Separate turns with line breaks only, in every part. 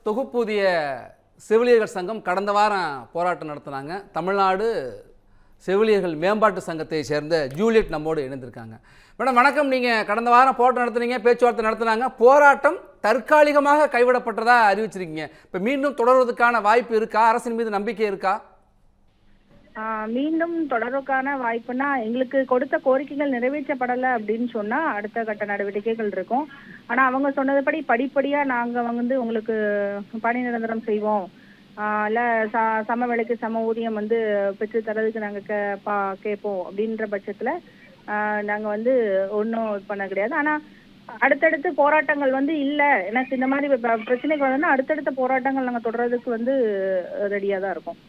தொகுப்பூதிய செவிலியர்கள் சங்கம் கடந்த வாரம் போராட்டம் நடத்தினாங்க. தமிழ்நாடு செவிலியர்கள் மேம்பாட்டு சங்கத்தை சேர்ந்த ஜூலியட் நம்மோடு இணைந்திருக்காங்க. மேடம் வணக்கம். நீங்கள் கடந்த வாரம் போராட்டம் நடத்துனீங்க, பேச்சுவார்த்தை நடத்தினாங்க. போராட்டம் தற்காலிகமாக கைவிடப்பட்டதா அறிவிச்சிருக்கீங்க. இப்போ மீண்டும் தொடர்வதற்கான வாய்ப்பு இருக்கா? அரசின் மீது நம்பிக்கை இருக்கா?
மீண்டும் தொடர்றதுக்கான வாய்ப்புனா, எங்களுக்கு கொடுத்த கோரிக்கைகள் நிறைவேற்றப்படலை அப்படின்னு சொன்னா அடுத்த கட்ட நடவடிக்கைகள் இருக்கும். ஆனா அவங்க சொன்னதுபடி படிப்படியா நாங்க உங்களுக்கு பணி நிரந்தரம் செய்வோம், இல்ல சம வேலைக்கு சம ஊதியம் பெற்று தரதுக்கு நாங்க கேட்போம் அப்படின்ற பட்சத்துல நாங்க ஒன்றும் பண்ண கிடையாது. ஆனா அடுத்தடுத்து போராட்டங்கள் இல்ல எனக்கு இந்த மாதிரி பிரச்சனைகள் அடுத்தடுத்த போராட்டங்கள் நாங்க தொடர்றதுக்கு ரெடியா தான் இருக்கோம்.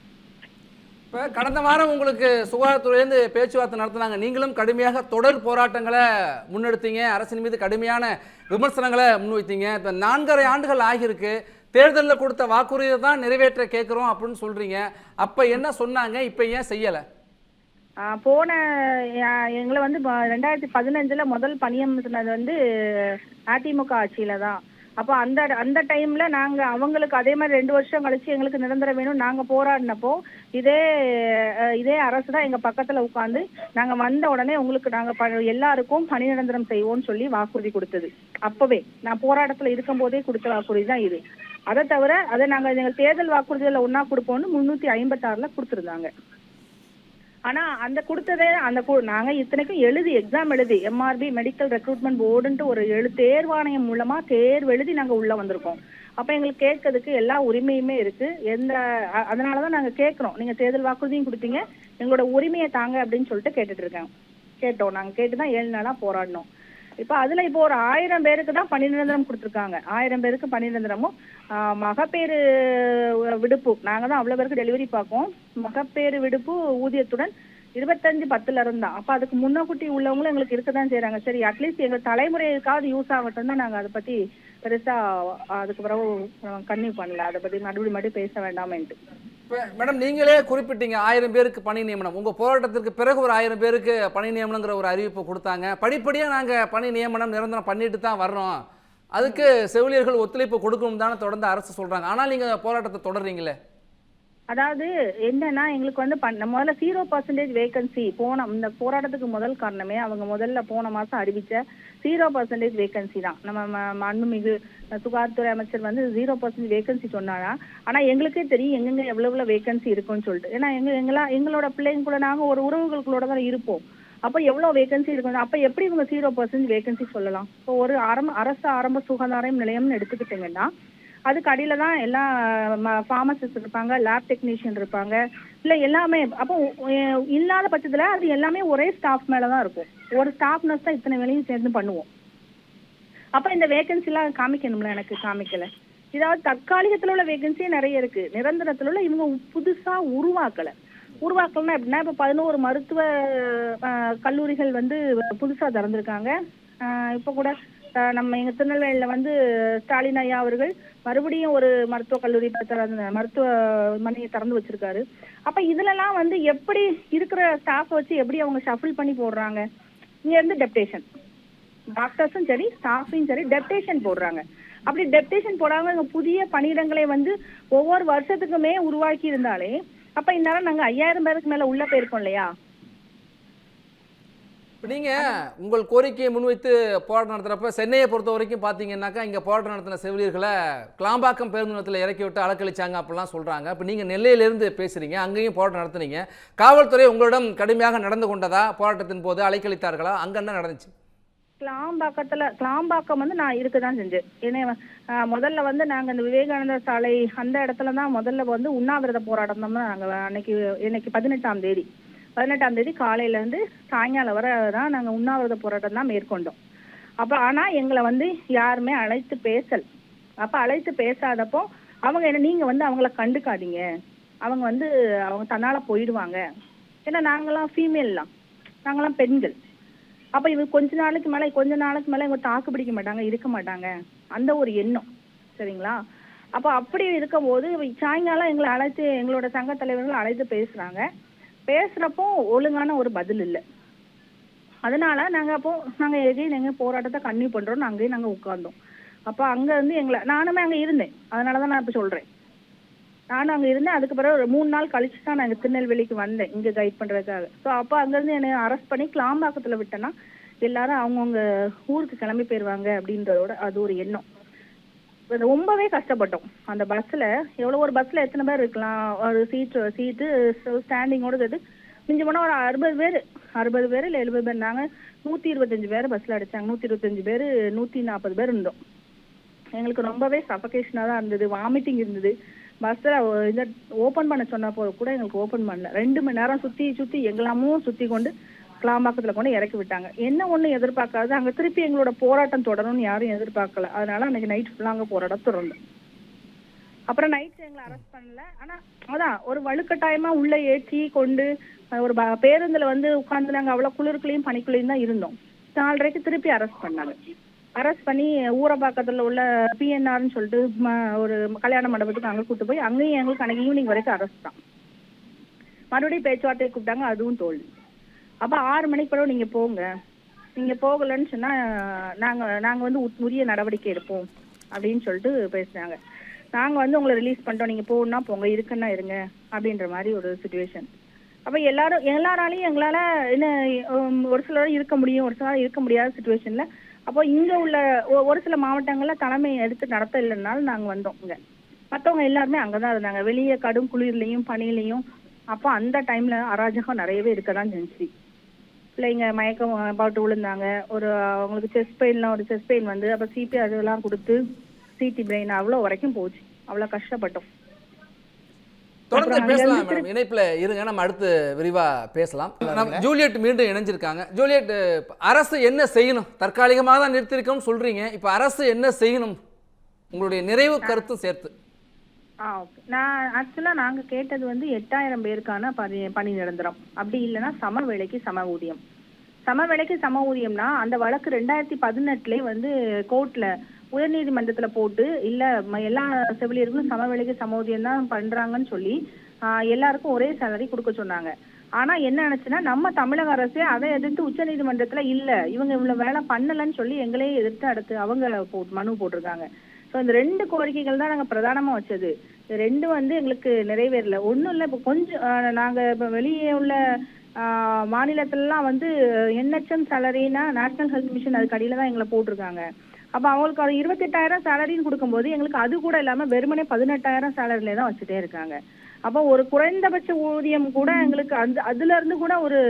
இப்போ கடந்த வாரம் உங்களுக்கு சுகாதாரத்துறையிலேருந்து பேச்சுவார்த்தை நடத்தினாங்க. நீங்களும் கடுமையாக தொடர் போராட்டங்களை முன்னெடுத்தீங்க, அரசின் மீது கடுமையான விமர்சனங்களை முன்வைத்தீங்க. இப்போ 4.5 ஆண்டுகள் ஆகியிருக்கு. தேர்தலில் கொடுத்த வாக்குறுதியை தான் நிறைவேற்ற கேட்குறோம் அப்படின்னு சொல்கிறீங்க. அப்போ என்ன சொன்னாங்க, இப்போ ஏன் செய்யலை?
போன எங்களை 2015 முதல் பணியமர்த்தினது அதிமுக ஆட்சியில தான். அப்போ அந்த டைம்ல நாங்க அவங்களுக்கு அதே மாதிரி 2 வருஷம் கழிச்சு எங்களுக்கு நிரந்தரம் வேணும் நாங்க போராடினப்போ இதே அரசு தான் எங்க பக்கத்துல உட்கார்ந்து நாங்க வந்த உடனே உங்களுக்கு நாங்க எல்லாருக்கும் பணி நிரந்தரம் செய்வோம்னு சொல்லி வாக்குறுதி கொடுத்தது. அப்பவே நான் போராட்டத்துல இருக்கும் போதே கொடுத்த வாக்குறுதி தான் இது. அதை தவிர அதை நாங்க எங்க தேர்தல் வாக்குறுதிகளை ஒன்னா கொடுப்போம்னு 356 கொடுத்துருந்தாங்க. ஆனா அந்த கொடுத்ததே நாங்க இத்தனைக்கும் எக்ஸாம் எழுதி MRB மெடிக்கல் ரெக்ரூட்மெண்ட் போர்டுன்ட்டு ஒரு தேர்வாணையம் மூலமா தேர்வு எழுதி நாங்க உள்ள வந்திருக்கோம். அப்ப எங்களுக்கு கேட்கறதுக்கு எல்லா உரிமையுமே இருக்கு. அதனாலதான் நாங்க கேட்கிறோம், நீங்க தேர்தல் வாக்குறுதியும் கொடுத்தீங்க, எங்களோட உரிமையை தாங்க அப்படின்னு சொல்லிட்டு கேட்டோம். நாங்க கேட்டுதான் 7 நாளா போராடினோம். இப்போ ஒரு 1000 பேருக்கு தான் பணி நிரந்தரம் கொடுத்துருக்காங்க. 1000 பேருக்கு பணி நிரந்தரமும் மகப்பேறு விடுப்பு நாங்க தான் அவ்வளவு பேருக்கு டெலிவரி பார்ப்போம். மகப்பேறு விடுப்பு ஊதியத்துடன் 25/10 இருந்தா. அப்ப அதுக்கு முன்னக்கூட்டி உள்ளவங்களும் எங்களுக்கு இருக்கதான் செய்யறாங்க. சரி, அட்லீஸ்ட் எங்க தலைமுறைக்காவது யூஸ் ஆகட்டும் தான் நாங்க அதை பத்தி பெருசா அதுக்கு பிறகு கன்னியூ பண்ணல. அதை பத்தி மறுபடியும் பேச வேண்டாமேன்ட்டு.
மேடம், நீங்களே குறிப்பிட்டீங்க 1000 பேருக்கு பணி நியமனம். உங்க போராட்டத்திற்கு பிறகு ஒரு 1000 பேருக்கு பணி நியமனங்கிற ஒரு அறிவிப்பு கொடுத்தாங்க. படிப்படியா நாங்க பணி நியமனம் நிரந்தரம் பண்ணிட்டு தான் வர்றோம், அதுக்கு செவிலியர்கள் ஒத்துழைப்பு கொடுக்கணும் தானே தொடர்ந்து அரசு சொல்றாங்க. ஆனால் நீங்க போராட்டத்தை தொடர்றீங்களே.
அதாவது என்னன்னா, எங்களுக்கு முதல்ல 0% வேகன்சி இந்த போராட்டத்துக்கு முதல் காரணமே அவங்க முதல்ல போன மாசம் அறிவிச்ச 0% வேகன்சி தான். நம்ம மாண்புமிகு சுகாதாரத்துறை அமைச்சர் 0% வேகன்சி சொன்னாரா. ஆனா எங்களுக்கே தெரியும் எங்கெங்க எவ்வளவு வேகன்சி இருக்குன்னு சொல்லிட்டு. ஏன்னா எங்களோட பிள்ளைங்க கூட நாங்க ஒரு உறவுகளுக்குள்ள தான் இருப்போம். அப்ப எவ்வளவு வேகன்சி இருக்கும், அப்ப எப்படி இவங்க 0% வேகன்சி சொல்லலாம்? இப்போ ஒரு அரசு ஆரம்ப சுகாதார நிலையம்னு எடுத்துக்கிட்டீங்கன்னா அதுக்கு அடியில தான் எல்லாம் ஃபார்மசிஸ்ட் இருப்பாங்க, லேப் டெக்னீஷியன் இருப்பாங்க, இல்ல எல்லாமே. அப்போ இல்லாத பட்சத்துல அது எல்லாமே ஒரே ஸ்டாஃப் மேலதான் இருக்கும். ஒரு ஸ்டாஃப் நர்ஸ் தான் இத்தனை வேலையும் சேர்ந்து பண்ணுவோம். அப்ப இந்த வேகன்சி எல்லாம் காமிக்கணும்ல, எனக்கு காமிக்கல. இதாவது தற்காலிகத்துல உள்ள வேகன்சியே நிறைய இருக்கு. நிரந்தரத்துல உள்ள இவங்க புதுசா உருவாக்கலன்னா எப்படின்னா, இப்ப 11 மருத்துவ கல்லூரிகள் புதுசா திறந்திருக்காங்க. இப்ப கூட நம்ம எங்க திருநெல்வேலியில ஸ்டாலின் ஐயா அவர்கள் மறுபடியும் ஒரு மருத்துவக் கல்லூரி மருத்துவமனையை திறந்து வச்சிருக்காரு. அப்ப இதுலலாம் எப்படி இருக்கிற ஸ்டாஃப் வச்சு எப்படி அவங்க ஷஃபிள் பண்ணி போடுறாங்க. இங்க இருந்து டெப்டேஷன், டாக்டர்ஸும் சரி ஸ்டாஃபையும் சரி டெப்டேஷன் போடுறாங்க. அப்படி டெப்டேஷன் போடாம இங்க புதிய பணியிடங்களை ஒவ்வொரு வருஷத்துக்குமே உருவாக்கி இருந்தாலே அப்ப இந்நேரம் நாங்க 5000 பேருக்கு மேல உள்ள போயிருக்கோம் இல்லையா.
நீங்கள் உங்கள் கோரிக்கையை முன்வைத்து போராட்டம் நடத்துகிறப்ப சென்னையை பொறுத்த வரைக்கும் பார்த்தீங்கன்னாக்கா இங்கே போராட்டம் நடத்தின செவிலியர்களை கிளாம்பாக்கம் பேருந்து நிலையத்தில் இறக்கி விட்டு அலக்கழிச்சாங்க அப்படிலாம் சொல்கிறாங்க. இப்போ நீங்கள் நெல்லையிலேருந்து பேசுகிறீங்க, அங்கேயும் போராட்டம் நடத்துனீங்க. காவல்துறை உங்களிடம் கடுமையாக நடந்து கொண்டதா? போராட்டத்தின் போது அலைக்கழித்தார்களா? அங்கே என்ன நடந்துச்சு?
கிளாம்பாக்கம் நான் இருக்கதான் செஞ்சேன். ஏன்னா முதல்ல நாங்கள் இந்த விவேகானந்தர் சாலை அந்த இடத்துல தான் முதல்ல உண்ணாவிரத போராட்டம் தான் நாங்கள் இன்னைக்கு 18ஆம் தேதி காலையில இருந்து சாயங்காலம் வரை தான் நாங்க உண்ணாவிரத போராட்டம் தான் மேற்கொண்டோம். அப்ப ஆனா எங்களை யாருமே அழைத்து பேசல். அப்ப அழைத்து பேசாதப்போ அவங்க நீங்க அவங்கள கண்டுக்காதீங்க, அவங்க அவங்க தன்னால போயிடுவாங்க. ஏன்னா நாங்களாம் ஃபீமேல்லாம், நாங்களாம் பெண்கள். அப்ப இவங்க கொஞ்ச நாளைக்கு மேல இவங்க தாக்கு பிடிக்க மாட்டாங்க, இருக்க மாட்டாங்க, அந்த ஒரு எண்ணம். சரிங்களா? அப்ப அப்படி இருக்கும் போது சாயங்காலம் எங்களை அழைத்து எங்களோட சங்க தலைவர்கள் அழைத்து பேசுறப்போ ஒழுங்கான ஒரு பதில் இல்லை. அதனால நாங்க எங்கேயும் போராட்டத்தை கன்டினியூ பண்றோம்னு அங்கேயும் நாங்க உட்கார்ந்தோம். அப்போ அங்கே வந்து நானுமே அங்கே இருந்தேன், அதனால தான் நான் இப்போ சொல்கிறேன். நானும் அங்கே இருந்தேன். அதுக்கு பிறகு ஒரு 3 நாள் கழிச்சு தான் நான் திருநெல்வேலிக்கு வந்தேன் இங்கே கைட் பண்ணுறதுக்காக. ஸோ அப்போ அங்கேருந்து என்னை அரெஸ்ட் பண்ணி கிளாம்பாக்கத்தில் விட்டேன்னா எல்லாரும் அவங்கவுங்க ஊருக்கு கிளம்பி போயிடுவாங்க அப்படின்றதோட அது ஒரு எண்ணம். ரொம்பவே கஷ்டப்பட்டோம் அந்த பஸ்ஸில். ஒரு பஸ்ஸில் எத்தனை பேர் இருக்கலாம், ஒரு சீட்டு ஸ்டாண்டிங்கோட சேர்த்து மிஞ்சி போனால் ஒரு 60 பேர் இல்லை 70 பேர். நாங்கள் 125 பேர் பஸ்ஸில் அடித்தாங்க. 125 பேர் 140 பேர் இருந்தோம். எங்களுக்கு ரொம்பவே சஃபகேஷனாக தான் இருந்தது, வாமிட்டிங் இருந்தது. பஸ்ஸில் இதை ஓப்பன் பண்ண சொன்னப்போ கூட எங்களுக்கு ஓப்பன் பண்ணல. 2 மணி நேரம் சுற்றி எங்கெல்லாமும் சுற்றி கொண்டு கிளாம்பாக்கத்தில் கொண்டு இறக்கி விட்டாங்க. என்ன ஒன்றும் எதிர்பார்க்காது, அங்கே திருப்பி எங்களோட போராட்டம் தொடரும்னு யாரும் எதிர்பார்க்கல. அதனால அன்றைக்கி நைட் ஃபுல்லாக அங்கே போராட்டம் தொடர்ந்தோம். அப்புறம் நைட் எங்களை அரெஸ்ட் பண்ணல. ஆனால் அதான் ஒரு வலுக்கட்டாயமாக உள்ளே ஏற்றி கொண்டு ஒரு பேருந்தில் வந்து உட்காந்து நாங்கள் அவ்வளோ குளிர்க்குள்ளேயும் பனிக்குள்ளேயும் தான் இருந்தோம். 4:30க்கு திருப்பி அரெஸ்ட் பண்ணாங்க. அரெஸ்ட் பண்ணி ஊரப்பாக்கத்தில் உள்ள PNRன்னு சொல்லிட்டு ஒரு கல்யாண மண்டபத்துக்கு அங்கே கூப்பிட்டு போய் அங்கேயும் எங்களுக்கு அன்றைக்கி ஈவினிங் வரைக்கும் அரெஸ்ட் தான். மறுபடியும் பேச்சுவார்த்தையை கூப்பிட்டாங்க, அதுவும் தோல்வி. அப்போ 6 மணிக்கு பிறகு நீங்கள் போங்க, நீங்கள் போகலன்னு சொன்னால் நாங்கள் வந்து உரிய நடவடிக்கை எடுப்போம் அப்படின்னு சொல்லிட்டு பேசுனாங்க. நாங்கள் வந்து உங்களை ரிலீஸ் பண்ணிட்டோம், நீங்கள் போகணுன்னா போங்க, இருக்குன்னா இருங்க அப்படின்ற மாதிரி ஒரு சுச்சுவேஷன். அப்போ எல்லாராலையும் எங்களால் என்ன ஒரு சிலரும் இருக்க முடியும், ஒரு சிலர் இருக்க முடியாத சுச்சுவேஷனில். அப்போ இங்கே உள்ள ஒரு சில மாவட்டங்களில் தலைமை எடுத்து நடத்த இல்லைன்னாலும் நாங்கள் வந்தோம். இங்கே மற்றவங்க எல்லாருமே அங்கே தான் இருந்தாங்க, வெளியே கடும் குளிர்லையும் பனிலையும். அப்போ அந்த டைமில் அராஜகம் நிறையவே இருக்க தான் செஞ்சுச்சு. பிள்ளைங்க மயக்கம் போட்டு விழுந்தாங்க. அவங்களுக்கு செஸ்ட் பெயின் வந்து அப்போ CP அதெல்லாம் கொடுத்து CT பிரெயின் அவ்வளோ வரைக்கும் போச்சு. அவ்வளோ கஷ்டப்பட்டோம்.
தொடர்ந்து பேசலாம் மேடம், இணைப்புல இருங்க, நம்ம அடுத்து விரிவா பேசலாம். நம்ம ஜூலியட் மீண்டும் இணைஞ்சிருக்காங்க. ஜூலியட், அரசு என்ன செய்யணும்? தற்காலிகமாக தான் நிறுத்திருக்கோம்னு சொல்றீங்க, இப்போ அரசு என்ன செய்யணும்? உங்களுடைய நிறைவு கருத்தும் சேர்த்து.
ஓகே. நாங்கள் கேட்டது வந்து 8000 பேருக்கான பணி நிரந்தரம், அப்படி இல்லைன்னா சம வேலைக்கு சம ஊதியம். சம வேலைக்கு சம ஊதியம்னா அந்த வழக்கு 2018 வந்து கோர்ட்ல உயர்நீதிமன்றத்தில் போட்டு இல்லை எல்லா செவிலியர்களும் சம வேலைக்கு சம ஊதியம் தான் பண்ணுறாங்கன்னு சொல்லி எல்லாருக்கும் ஒரே சேலரி கொடுக்க சொன்னாங்க. ஆனால் என்ன நினச்சுன்னா நம்ம தமிழக அரசே அதை எதிர்த்து உச்சநீதிமன்றத்தில் இல்லை இவங்க இவ்வளோ வேலை பண்ணலைன்னு சொல்லி எங்களையே எதிர்த்து அடுத்து அவங்க மனு போட்டிருக்காங்க. ஸோ இந்த 2 கோரிக்கைகள் தான் நாங்கள் பிரதானமாக வச்சது. 2 வந்து எங்களுக்கு நிறைவேறல. ஒன்றும் இல்லை, இப்போ கொஞ்சம் நாங்கள் இப்போ வெளியே உள்ள மாநிலத்திலலாம் வந்து NHM சேலரினா நேஷனல் ஹெல்த் மிஷன் அதுக்கு அடியில் தான் எங்களை போட்டிருக்காங்க. அப்போ அவங்களுக்கு ஒரு 28,000 சேலரின்னு கொடுக்கும்போது எங்களுக்கு அது கூட இல்லாமல் வெறுமனே 18,000 சேலரியிலே தான் வச்சுட்டே இருக்காங்க. அப்போ ஒரு குறைந்தபட்ச ஊதியம் கூட எங்களுக்கு அதுலேருந்து கூட ஒரு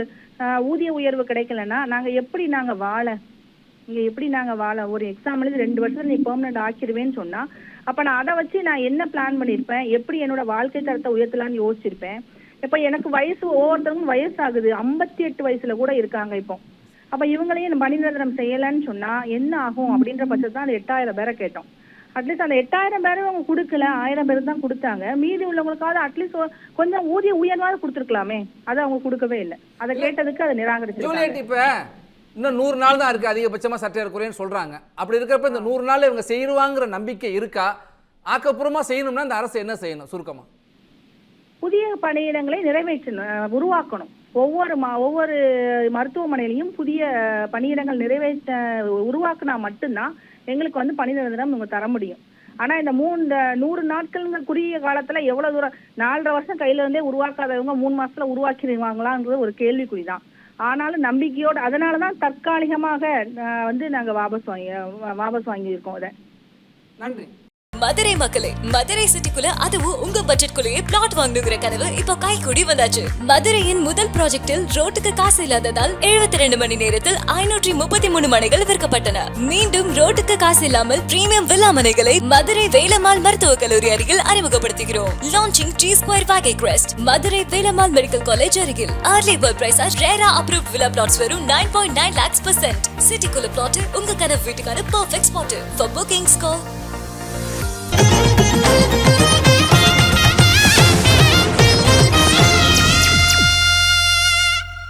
ஊதிய உயர்வு கிடைக்கலன்னா நாங்கள் எப்படி வாழ ஒரு எக்ஸாம் எழுதி 2 வருஷத்துல நீ பெர்மனன்ட் ஆக்கிடுவேன்னு சொன்னால் அப்போ நான் அதை வச்சு நான் என்ன பிளான் பண்ணியிருப்பேன், எப்படி என்னோட வாழ்க்கை தரத்தை உயர்த்தலான்னு யோசிச்சிருப்பேன். இப்போ எனக்கு வயசு ஒவ்வொருத்தருக்கும் வயசாகுது, 58 வயசுல கூட இருக்காங்க இப்போ. அப்போ இவங்களையும் பணி நிரந்தரம் செய்யலைன்னு சொன்னால் என்ன ஆகும் அப்படின்ற பட்சத்தில் தான் அந்த 8000 பேரை கேட்டோம். அட்லீஸ்ட் அந்த 8000 பேரும் அவங்க கொடுக்கல, 1000 பேருக்கு தான் கொடுத்தாங்க. மீதி உள்ளவங்களுக்காவது அட்லீஸ்ட் கொஞ்சம் ஊதிய உயர்வாக கொடுத்துருக்கலாமே, அதை அவங்க கொடுக்கவே இல்லை. அதை கேட்டதுக்கு அதை நிராகரிச்சு.
இப்போ இன்னும் 100 நாள் தான் இருக்குது அதிகபட்சமாக சற்றேறக்குறைன்னு சொல்கிறாங்க. அப்படி இருக்கிறப்ப இந்த 100 நாள் இவங்க செய்வாங்கிற நம்பிக்கை இருக்கா? ஆக்கப்பூர்வமாக செய்யணும்னா இந்த அரசு என்ன செய்யணும் சுருக்கமாக?
புதிய பணியிடங்களை உருவாக்கணும். ஒவ்வொரு மருத்துவமனையிலையும் புதிய பணியிடங்கள் உருவாக்குனா மட்டும்தான் எங்களுக்கு வந்து பணி நிரந்தரம் இவங்க தர முடியும். ஆனா இந்த 100 நாட்கள் குறுகிய காலத்துல எவ்வளவு தூரம் 4.5 வருஷம் கையில இருந்தே உருவாக்காதவங்க 3 மாசத்துல உருவாக்கிடுவாங்களான்றது ஒரு கேள்விக்குறிதான். ஆனாலும் நம்பிக்கையோடு அதனாலதான் தற்காலிகமாக வந்து நாங்க வாபஸ் வாங்கியிருக்கோம். இதை
நன்றி.
மதுரை மக்களே, மதுரை சிட்டிக்குள்ள அதுவும் உங்க பட்ஜெட்குள்ளேயே பிளாட் வாங்கணுங்கிற கனவு இப்போ கைக்கூடி வந்தாச்சு. மதுரையின் முதல் ப்ராஜெக்டில் ரோட்டுக்கு காசு இல்லாததால் 72 மணி நேரத்தில் 533 மனைகள் விற்கப்பட்டன. மீண்டும் ரோட்டுக்கு காசு இல்லாமல் பிரீமியம் வில்லா மனைகளை மதுரை வேலம்மாள் மருத்துவக் கல்லூரி அருகில் அறிமுகப்படுத்துகிறோம். Launching G2 Valley Crest, Madurai Velammal medical college அருகில். Early bird price RERA approved villa plots வெறும் 9.9 lakhs%. சிட்டிக்குள்ள பிளாட் உங்க கனவு வீட்டுக்கான perfect spot. For bookings call